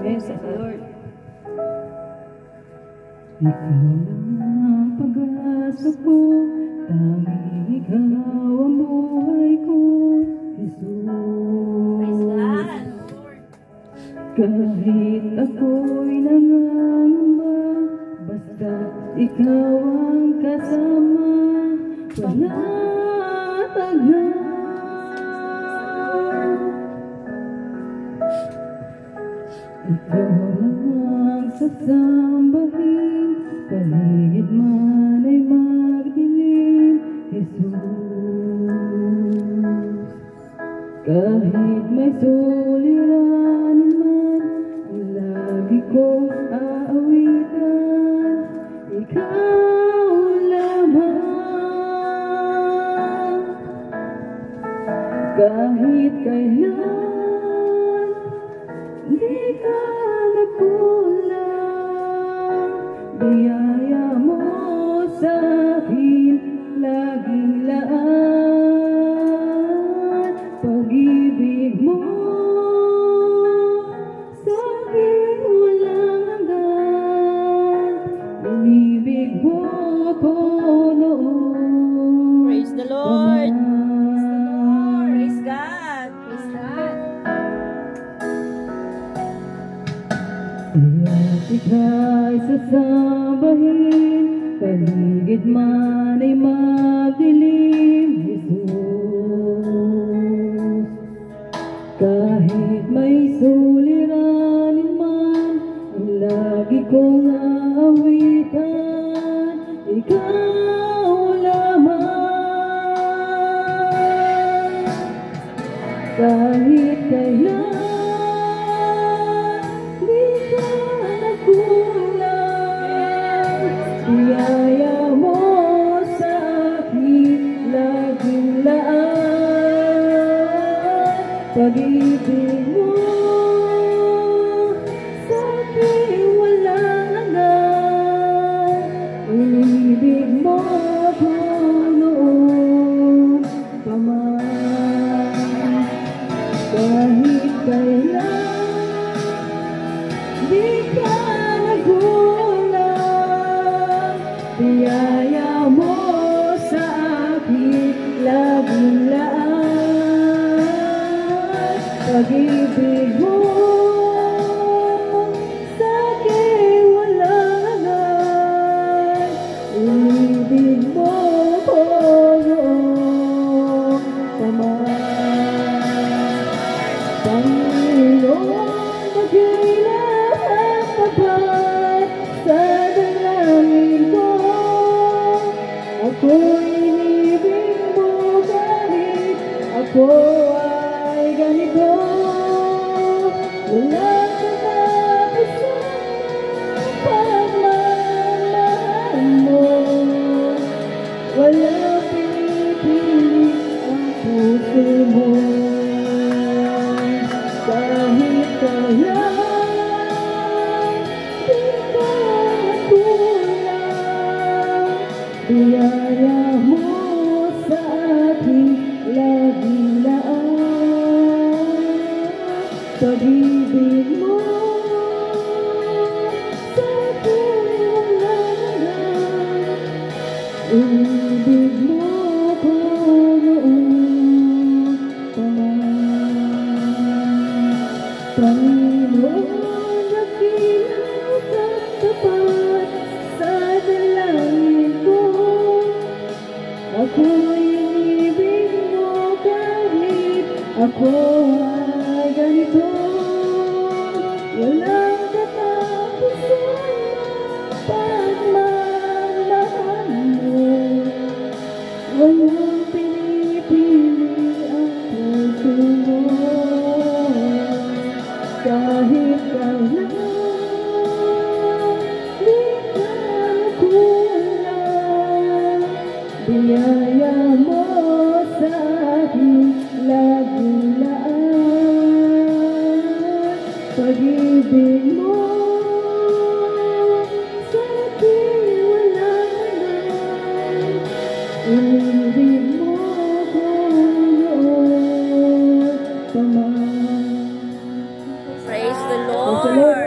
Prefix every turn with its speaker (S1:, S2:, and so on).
S1: Praise the Lord.
S2: Ikaw ang pag-asa ko, tanging ikaw ang buhay ko, Jesus.
S1: Praise God.
S2: Kahit ako'y nangangamba, basta't ikaw ang kasama, panatag na. Ikaw lang ang sasambahin, paligid man ay magdilim, Jesus. Kahit may suliranin man, ang lagi kong aawitan, ikaw lamang. Kahit kailan di ka nagkulang, biyaya mo sa akin laging laan. Pag-ibig mo sa akin walang hanggan, inibig mo ko noon.
S1: Praise the Lord. Praise God. Praise God.
S2: Kaya't ika'y sasambahin, paligid man ay magdilim, Jesus. Kahit may suliranin man, ang lagi kong aawitan, ikaw lamang. Kahit kailan biyaya mo sa akin laging laan. Pag-ibig mo sa akin walang hanggan, inibig mo ko noon pa man. Kahit kailan di ka nagulang, biyaya mo sa akin laging laan. Pag-ibig mo sa akin walang hanggan, inibig mo ko noon pa man. Panginoon, magkailan tapat sa dalangin ko, ako'y inibig mo kahit ako ay ganito. Walang katapusan ng pagmamahal mo, walang pinipili ang puso mo. Kahit kailan di ka nagkulang, biyaya mo sa akin laging laan. Pag-ibig mo sa akin walang hanggan, inibig mo ko noon pa man. Panginoon, nakilang tapat sa dalangin ko, ako'y inibig mo kahit ako ay ganito. Walang katapusan ng pagmamahal mo, walang pinipili ang puso mo. Kahit kailan di ka nagkulang, biyaya mo sa akin laging laan. Praise the Lord.